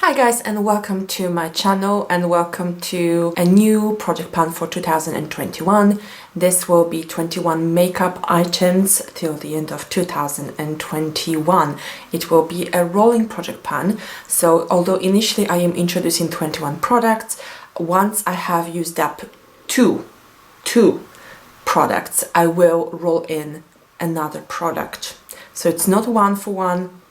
Hi guys, and welcome to my channel and welcome to a new project plan for 2021. This will be 21 makeup items till the end of 2021. It will be a rolling project plan, so although initially I am introducing 21 products, once I have used up two products, I will roll in another product. So it's not one for one,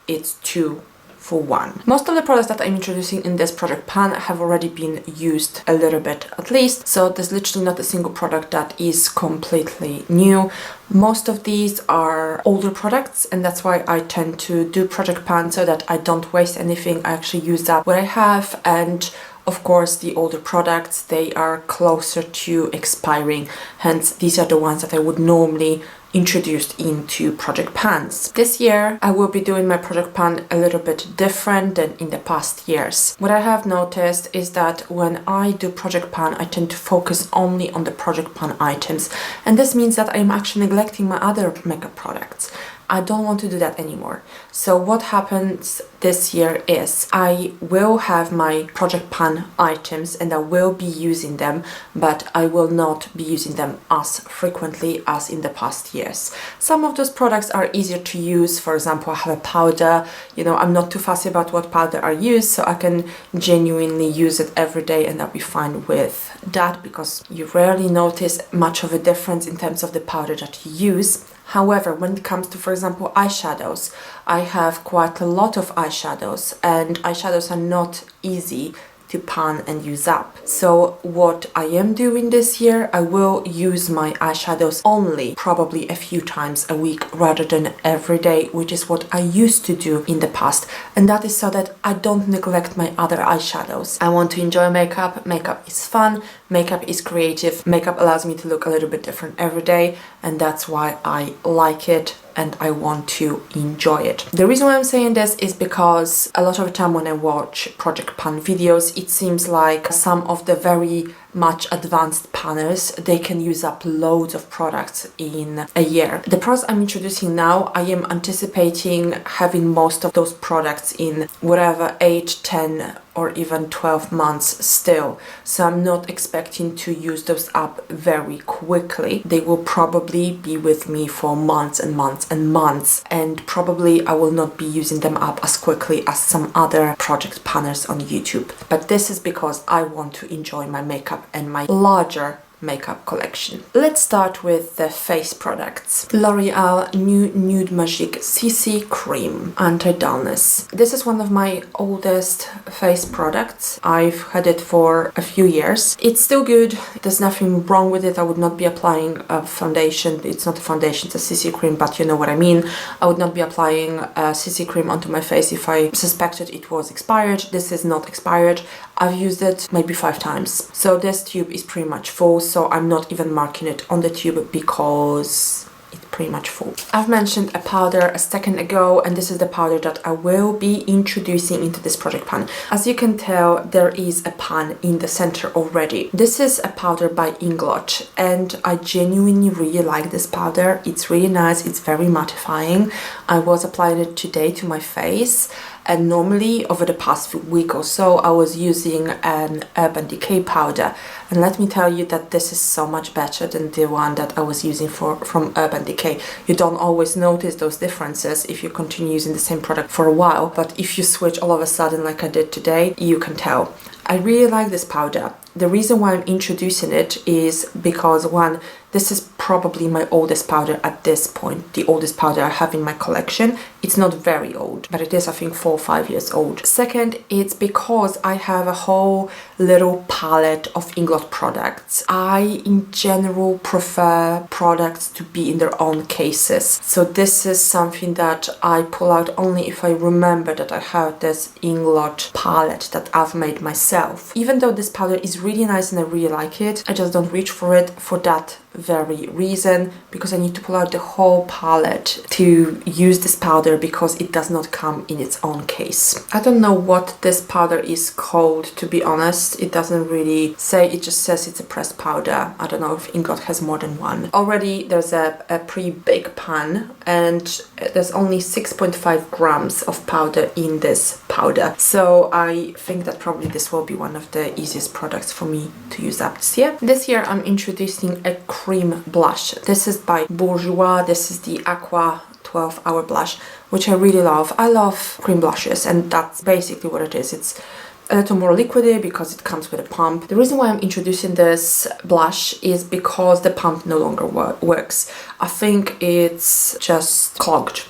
it's two for one. Most of the products that I'm introducing in this project pan have already been used a little bit at least, so there's literally not a single product that is completely new. Most of these are older products, and that's why I tend to do project pan so that I don't waste anything. I actually use up what I have, and of course the older products, they are closer to expiring, hence these are the ones that I would normally introduced into project pans. This year I will be doing my project pan a little bit different than in the past years. What I have noticed is that when I do project pan, I tend to focus only on the project pan items, and this means that I'm actually neglecting my other makeup products. I don't want to do that anymore. So what happens this year is I will have my project pan items and I will be using them, but I will not be using them as frequently as in the past years. Some of those products are easier to use. For example, I have a powder, I'm not too fussy about what powder I use, so I can genuinely use it every day and I'll be fine with that because you rarely notice much of a difference in terms of the powder that you use. However, when it comes to, for example, eyeshadows, I have quite a lot of eyeshadows, and eyeshadows are not easy to pan and use up. So what I am doing this year, I will use my eyeshadows only probably a few times a week rather than every day, which is what I used to do in the past. And that is so that I don't neglect my other eyeshadows. I want to enjoy makeup. Makeup is fun. Makeup is creative. Makeup allows me to look a little bit different every day, and that's why I like it and I want to enjoy it. The reason why I'm saying this is because a lot of the time when I watch project pan videos, it seems like some of the very much advanced panners, they can use up loads of products in a year. The products I'm introducing now, I am anticipating having most of those products in whatever 8, 10 or even 12 months still. So I'm not expecting to use those up very quickly. They will probably be with me for months and months and months, and probably I will not be using them up as quickly as some other project panners on YouTube. But this is because I want to enjoy my makeup and my larger makeup collection. Let's start with the face products. L'Oreal Nude Magique CC Cream Anti-Dullness. This is one of my oldest face products. I've had it for a few years. It's still good. There's nothing wrong with it. I would not be applying a foundation. It's not a foundation, it's a CC cream, but you know what I mean. I would not be applying a CC cream onto my face if I suspected it was expired. This is not expired. I've used it maybe 5 times. So this tube is pretty much full, so I'm not even marking it on the tube because it's pretty much full. I've mentioned a powder a second ago, and this is the powder that I will be introducing into this project pan. As you can tell, there is a pan in the center already. This is a powder by Inglot, and I genuinely really like this powder. It's really nice, it's very mattifying. I was applying it today to my face, and normally over the past week or so I was using an Urban Decay powder, and let me tell you that this is so much better than the one that I was using from Urban Decay. You don't always notice those differences if you continue using the same product for a while, but if you switch all of a sudden like I did today, you can tell. I really like this powder. The reason why I'm introducing it is because, one, this is probably my oldest powder at this point, the oldest powder I have in my collection. It's not very old, but it is, I think, 4 or 5 years old. Second, it's because I have a whole little palette of Inglot products. I, in general, prefer products to be in their own cases. So this is something that I pull out only if I remember that I have this Inglot palette that I've made myself. Even though this powder is really nice and I really like it, I just don't reach for it for that very reason, because I need to pull out the whole palette to use this powder powder because it does not come in its own case. I don't know what this powder is called, to be honest. It doesn't really say, it just says it's a pressed powder. I don't know if Inglot has more than one. Already there's a pretty big pan, and there's only 6.5 grams of powder in this powder. So I think that probably this will be one of the easiest products for me to use up this year. This year I'm introducing a cream blush. This is by Bourjois. This is the Aqua 12-hour blush, which I really love. I love cream blushes, and that's basically what it is. It's a little more liquidy because it comes with a pump. The reason why I'm introducing this blush is because the pump no longer works. I think it's just clogged.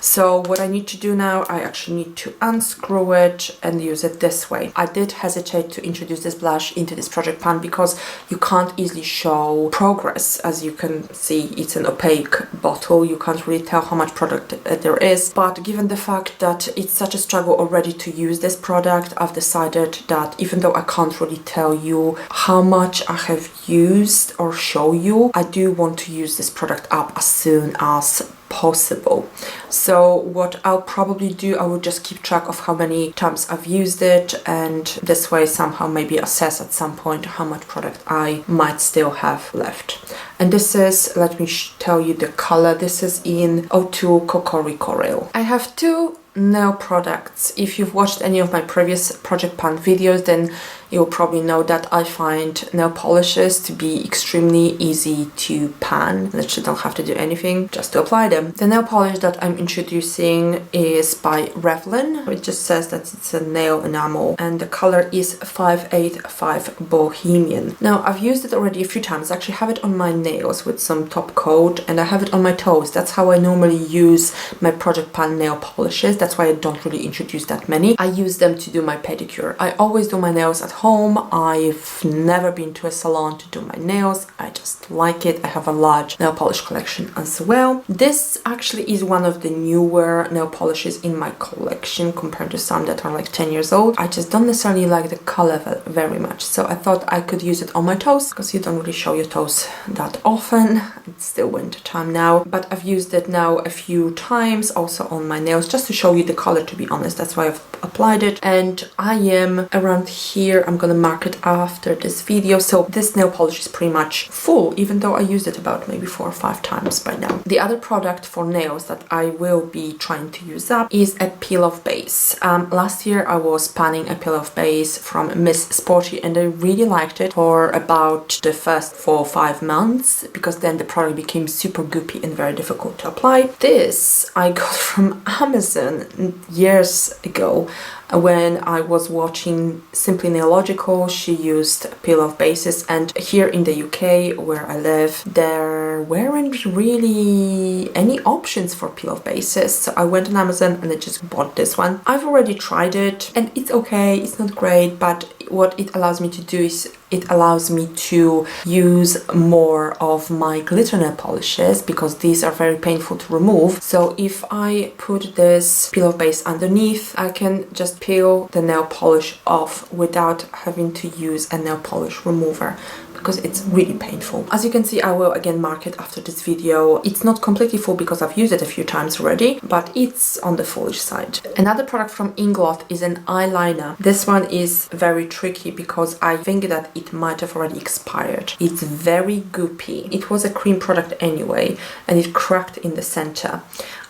So what I need to do now, I actually need to unscrew it and use it this way. I did hesitate to introduce this blush into this project pan because you can't easily show progress. As you can see, it's an opaque bottle. You can't really tell how much product there is. But given the fact that it's such a struggle already to use this product, I've decided that even though I can't really tell you how much I have used or show you, I do want to use this product up as soon as possible. So what I'll probably do, I will just keep track of how many times I've used it, and this way somehow maybe assess at some point how much product I might still have left. And this is, let me tell you the color, this is in 02 Cocori Coral. I have two nail products. If you've watched any of my previous project pan videos, then you'll probably know that I find nail polishes to be extremely easy to pan. Literally don't have to do anything just to apply them. The nail polish that I'm introducing is by Revlon. It just says that it's a nail enamel, and the color is 585 Bohemian. Now I've used it already a few times. I actually have it on my nails with some top coat, and I have it on my toes. That's how I normally use my project pan nail polishes. That's why I don't really introduce that many. I use them to do my pedicure. I always do my nails at home. I've never been to a salon to do my nails. I just like it. I have a large nail polish collection as well. This actually is one of the newer nail polishes in my collection compared to some that are like 10 years old. I just don't necessarily like the color very much. So I thought I could use it on my toes because you don't really show your toes that often. It's still winter time now, but I've used it now a few times also on my nails just to show you the color, to be honest. That's why I've applied it, and I am around here. I'm gonna mark it after this video. So this nail polish is pretty much full, even though I used it about maybe 4 or 5 times by now. The other product for nails that I will be trying to use up is a peel-off base. Last year I was panning a peel-off base from Miss Sporty, and I really liked it for about the first 4 or 5 months, because then the product became super goopy and very difficult to apply. This I got from Amazon years ago when I was watching Simply Nailogical. She used peel-off bases, and here in the UK where I live, there weren't really any options for peel-off bases. So I went on Amazon and I just bought this one. I've already tried it and it's okay, it's not great, but what it allows me to do is it allows me to use more of my glitter nail polishes, because these are very painful to remove. So if I put this peel-off base underneath, I can just peel the nail polish off without having to use a nail polish remover, because it's really painful. As you can see, I will again mark it after this video. It's not completely full because I've used it a few times already, but it's on the fullish side. Another product from Inglot is an eyeliner. This one is very tricky because I think that it might have already expired. It's very goopy. It was a cream product anyway, and it cracked in the center.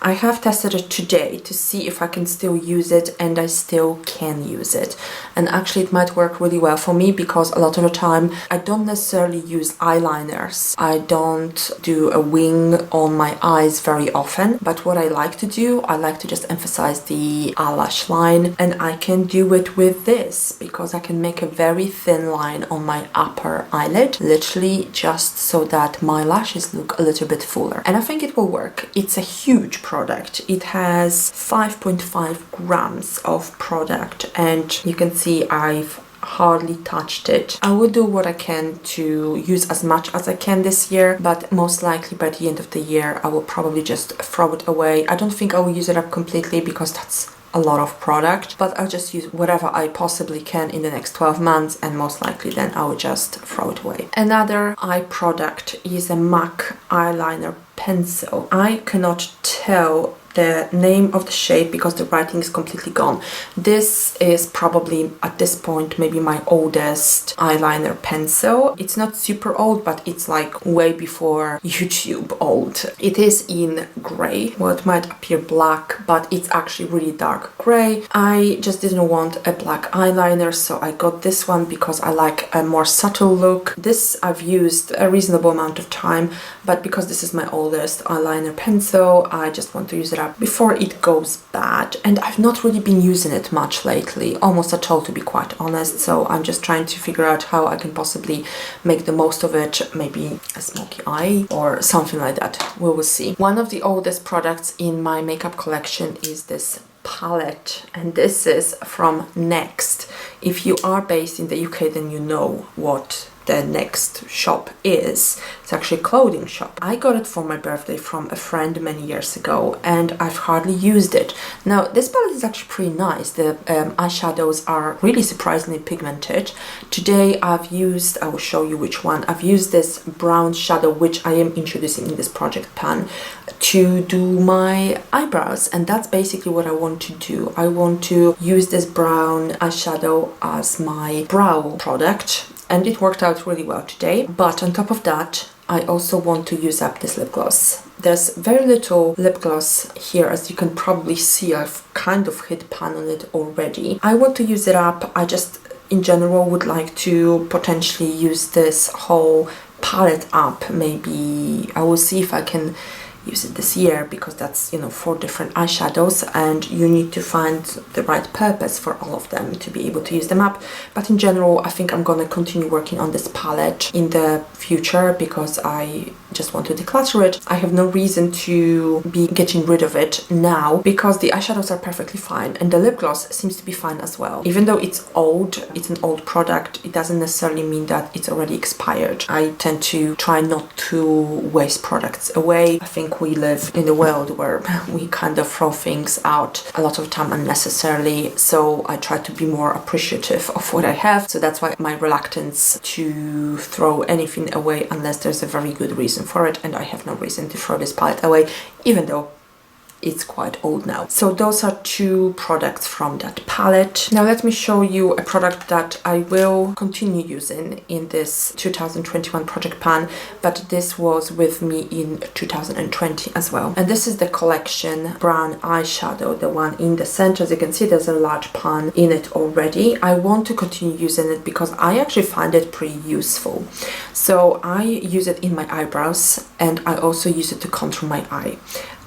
I have tested it today to see if I can still use it, and I still can use it. And actually it might work really well for me, because a lot of the time I don't necessarily use eyeliners. I don't do a wing on my eyes very often, but what I like to do, I like to just emphasize the eyelash line, and I can do it with this because I can make a very thin line on my upper eyelid, literally just so that my lashes look a little bit fuller. And I think it will work. It's a huge product. It has 5.5 grams of product, and you can see I've hardly touched it. I will do what I can to use as much as I can this year, but most likely by the end of the year I will probably just throw it away. I don't think I will use it up completely because that's a lot of product, but I'll just use whatever I possibly can in the next 12 months, and most likely then I will just throw it away. Another eye product is a MAC eyeliner pencil. I cannot tell the name of the shade because the writing is completely gone. This is probably at this point maybe my oldest eyeliner pencil. It's not super old, but it's like way before YouTube old. It is in grey. Well, it might appear black, but it's actually really dark grey. I just didn't want a black eyeliner, so I got this one because I like a more subtle look. This I've used a reasonable amount of time, but because this is my oldest eyeliner pencil, I just want to use it up before it goes bad. And I've not really been using it much lately, almost at all, to be quite honest, so I'm just trying to figure out how I can possibly make the most of it, maybe a smoky eye or something like that. We will see. One of the oldest products in my makeup collection is this palette, and this is from Next. If you are based in the UK, then you know what the Next shop is. It's actually a clothing shop. I got it for my birthday from a friend many years ago, and I've hardly used it. Now, this palette is actually pretty nice. The eyeshadows are really surprisingly pigmented. Today I've used, I will show you which one. I've used this brown shadow, which I am introducing in this project pan, to do my eyebrows, and that's basically what I want to do. I want to use this brown eyeshadow as my brow product, and it worked out really well today. But on top of that, I also want to use up this lip gloss. There's very little lip gloss here, as you can probably see. I've kind of hit pan on it already. I want to use it up. I just in general would like to potentially use this whole palette up. Maybe I will see if I can use it this year, because that's, you know, 4 different eyeshadows and you need to find the right purpose for all of them to be able to use them up. But in general, I think I'm gonna continue working on this palette in the future because I just want to declutter it. I have no reason to be getting rid of it now because the eyeshadows are perfectly fine and the lip gloss seems to be fine as well. Even though it's old, it's an old product, it doesn't necessarily mean that it's already expired. I tend to try not to waste products away. I think we live in a world where we kind of throw things out a lot of time unnecessarily, so I try to be more appreciative of what I have. So that's why my reluctance to throw anything away unless there's a very good reason for it, and I have no reason to throw this palette away, even though it's quite old now. So those are 2 products from that palette. Now let me show you a product that I will continue using in this 2021 project pan, but this was with me in 2020 as well. And this is the collection brown eyeshadow, the one in the center. As you can see, there's a large pan in it already. I want to continue using it because I actually find it pretty useful. So I use it in my eyebrows and I also use it to contour my eye.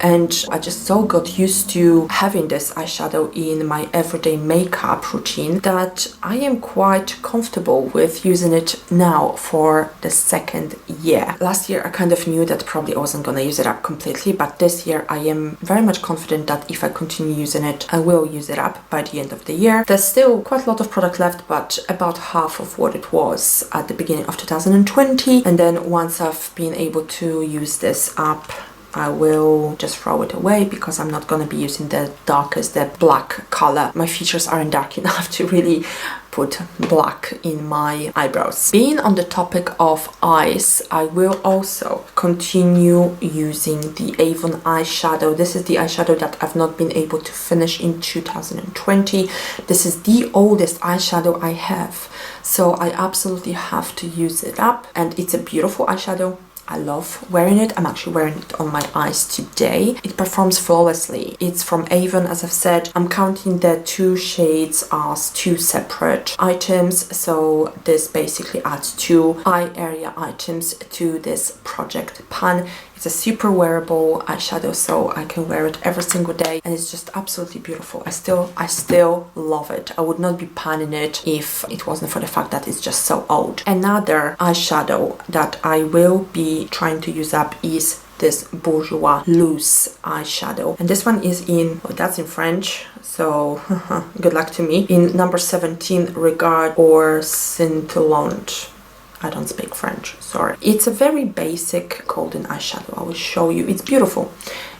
And I just so got used to having this eyeshadow in my everyday makeup routine that I am quite comfortable with using it now for the 2nd year. Last year I kind of knew that probably I wasn't gonna use it up completely, but this year I am very much confident that if I continue using it, I will use it up by the end of the year. There's still quite a lot of product left, but about half of what it was at the beginning of 2020. And then once I've been able to use this up, I will just throw it away because I'm not going to be using the darkest, the black color. My features aren't dark enough to really put black in my eyebrows. Being on the topic of eyes, I will also continue using the Avon eyeshadow. This is the eyeshadow that I've not been able to finish in 2020. This is the oldest eyeshadow I have, so I absolutely have to use it up, and it's a beautiful eyeshadow. I love wearing it. I'm actually wearing it on my eyes today. It performs flawlessly. It's from Avon, as I've said. I'm counting the 2 shades as 2 separate items, so this basically adds 2 eye area items to this project pan. It's a super wearable eyeshadow, so I can wear it every single day, and it's just absolutely beautiful. I still love it. I would not be panning it if it wasn't for the fact that it's just so old. Another eyeshadow that I will be trying to use up is this Bourjois loose eyeshadow, and this one is in, well, that's in French, so good luck to me, in number 17, Regard or Scintillant. I don't speak French, sorry. It's a very basic golden eyeshadow. I will show you. It's beautiful.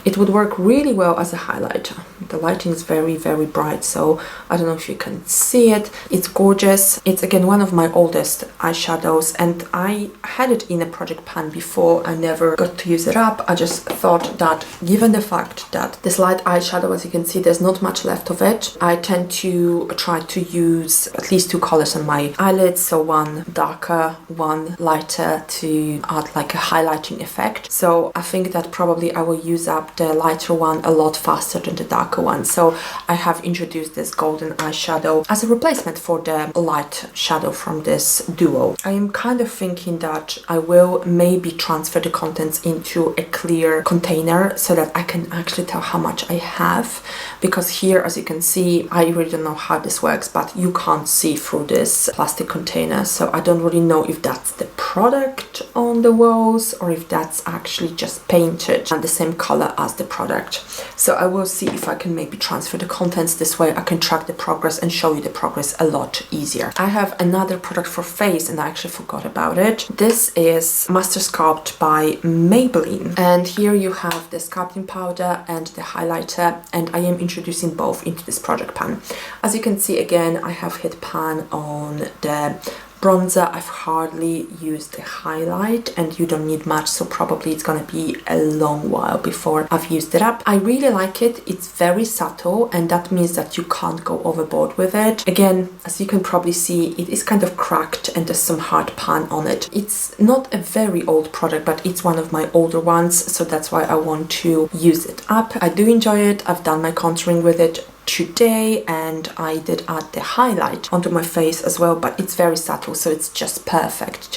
It would work really well as a highlighter. The lighting is very, very bright, so I don't know if you can see it. It's gorgeous. It's again one of my oldest eyeshadows, and I had it in a project pan before. I never got to use it up. I just thought that given the fact that this light eyeshadow, as you can see, there's not much left of it, I tend to try to use at least two colors on my eyelids, so one darker, one lighter, to add like a highlighting effect. So I think that probably I will use up the lighter one a lot faster than the darker one. So I have introduced this golden eyeshadow as a replacement for the light shadow from this duo. I am kind of thinking that I will maybe transfer the contents into a clear container so that I can actually tell how much I have, because here, as you can see, I really don't know how this works, but you can't see through this plastic container, so I don't really know if that's the product on the walls or if that's actually just painted and the same color as the product. So I will see if I can maybe transfer the contents. This way I can track the progress and show you the progress a lot easier. I have another product for face and I actually forgot about it. This is Master Sculpt by Maybelline, and here you have the sculpting powder and the highlighter, and I am introducing both into this project pan. As you can see, again, I have hit pan on the bronzer. I've hardly used the highlight, and you don't need much, so probably it's gonna be a long while before I've used it up. I really like it. It's very subtle, and that means that you can't go overboard with it. Again, as you can probably see, it is kind of cracked and there's some hard pan on it. It's not a very old product, but it's one of my older ones, so that's why I want to use it up. I do enjoy it. I've done my contouring with it today, and I did add the highlight onto my face as well, but it's very subtle, so it's just perfect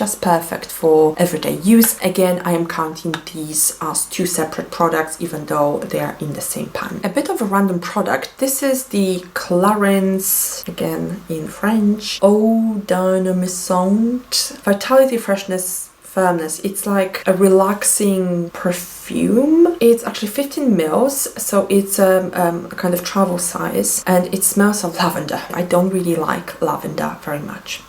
for everyday use. Again, I am counting these as two separate products, even though they are in the same pan. A bit of a random product. This is the Clarins, again in French, Eau Dynamisante Vitality Freshness Firmness. It's like a relaxing perfume. It's actually 15 mils, so it's a kind of travel size, and it smells of lavender. I don't really like lavender very much,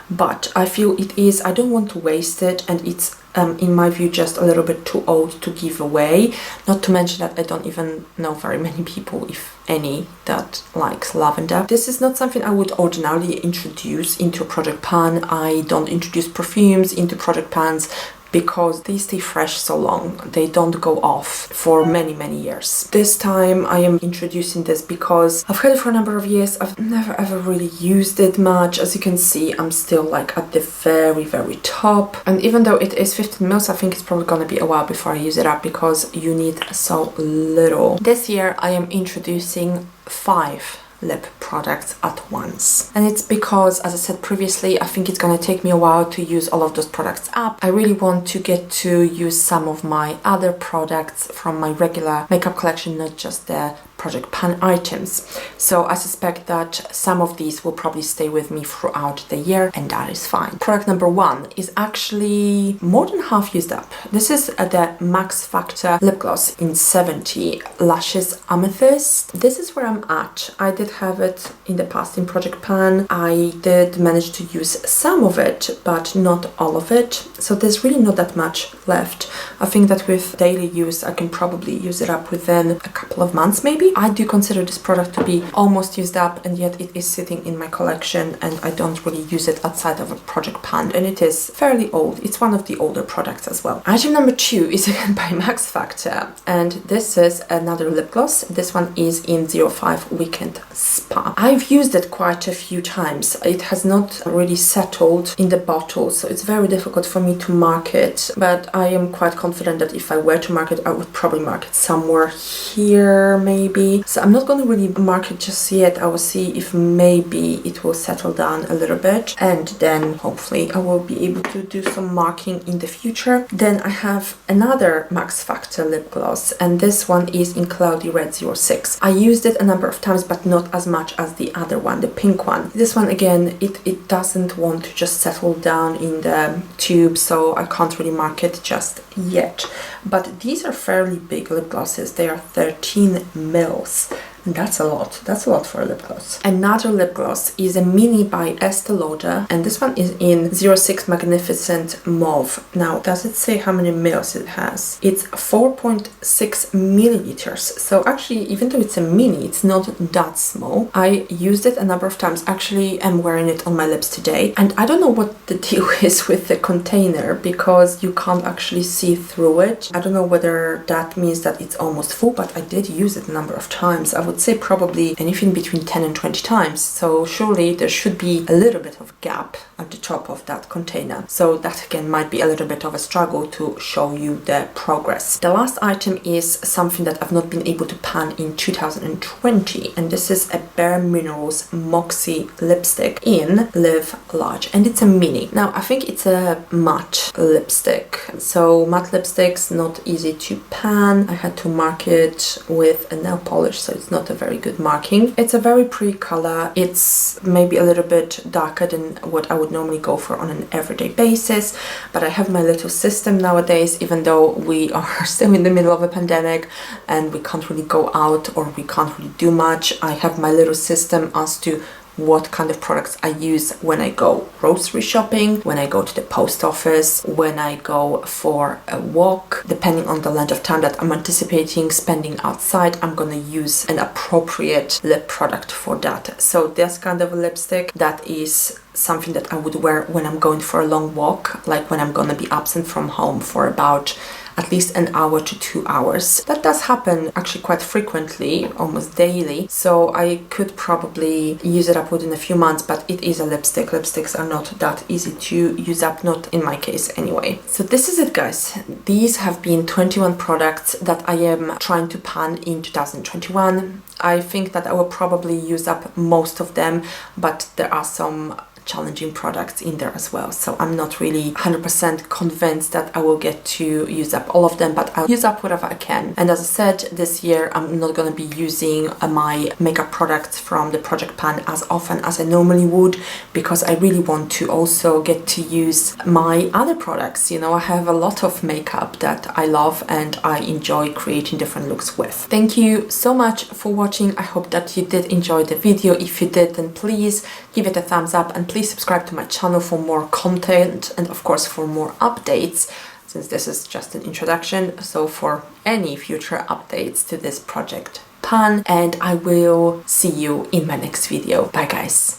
but I feel it is, I don't want to waste it, and it's in my view just a little bit too old to give away. Not to mention that I don't even know very many people, if any, that likes lavender. This is not something I would ordinarily introduce into a project pan. I don't introduce perfumes into project pans because they stay fresh so long. They don't go off for many years. This time I am introducing this because I've had it for a number of years. I've never ever really used it much. As you can see, I'm still like at the very top, and even though it is 15 mils, I think it's probably gonna be a while before I use it up because you need so little. This year I am introducing 5 lip products at once, and it's because, as I said previously, I think it's gonna take me a while to use all of those products up. I really want to get to use some of my other products from my regular makeup collection, not just the project pan items. So I suspect that some of these will probably stay with me throughout the year, and that is fine. Product number 1 is actually more than half used up. This is the Max Factor lip gloss in 70 Lashes Amethyst. This is where I'm at. I did have it in the past in project pan. I did manage to use some of it, but not all of it, so there's really not that much left. I think that with daily use I can probably use it up within a couple of months maybe. I do consider this product to be almost used up, and yet it is sitting in my collection and I don't really use it outside of a project pan, and it is fairly old. It's one of the older products as well. Item number 2 is again by Max Factor, and this is another lip gloss. This one is in 05 Weekend Spa. I've used it quite a few times. It has not really settled in the bottle, so it's very difficult for me to mark it, but I am quite confident that if I were to mark it, I would probably mark it somewhere here maybe. So I'm not going to really mark it just yet. I will see if maybe it will settle down a little bit, and then hopefully I will be able to do some marking in the future. Then I have another Max Factor lip gloss, and this one is in Cloudy Red 06. I used it a number of times, but not as much as the other one, the pink one. This one again, it doesn't want to just settle down in the tube, so I can't really mark it just yet. But these are fairly big lip glosses. They are 13 mils, And that's a lot for a lip gloss. Another lip gloss is a mini by Estee Lauder, and this one is in 06 Magnificent Mauve. Now, does it say how many mils it has? It's 4.6 milliliters. So actually, even though it's a mini, it's not that small. I used it a number of times. Actually, I'm wearing it on my lips today, and I don't know what the deal is with the container because you can't actually see through it. I don't know whether that means that it's almost full, but I did use it a number of times. I would say probably anything between 10 and 20 times. So surely there should be a little bit of gap at the top of that container. So that again might be a little bit of a struggle to show you the progress. The last item is something that I've not been able to pan in 2020, and this is a Bare Minerals Moxie lipstick in Live Large, and it's a mini. Now I think it's a matte lipstick, so matte lipsticks not easy to pan. I had to mark it with a nail polish, so it's not a very good marking. It's a very pretty color. It's maybe a little bit darker than what I would normally go for on an everyday basis, but I have my little system nowadays, even though we are still in the middle of a pandemic and we can't really go out or we can't really do much. I have my little system as to what kind of products I use when I go grocery shopping, when I go to the post office, when I go for a walk. Depending on the length of time that I'm anticipating spending outside, I'm gonna use an appropriate lip product for that. So this kind of a lipstick, that is something that I would wear when I'm going for a long walk, like when I'm gonna be absent from home for about at least an hour to 2 hours. That does happen actually quite frequently, almost daily, so I could probably use it up within a few months, but it is a lipstick. Lipsticks are not that easy to use up, not in my case anyway. So this is it, guys. These have been 21 products that I am trying to pan in 2021. I think that I will probably use up most of them, but there are some challenging products in there as well, so I'm not really 100% convinced that I will get to use up all of them, but I'll use up whatever I can. And as I said, this year I'm not going to be using my makeup products from the project pan as often as I normally would, because I really want to also get to use my other products. You know, I have a lot of makeup that I love and I enjoy creating different looks with. Thank you so much for watching. I hope that you did enjoy the video. If you did, then please give it a thumbs up and please subscribe to my channel for more content and of course for more updates, since this is just an introduction, so for any future updates to this project pan, and I will see you in my next video. Bye guys.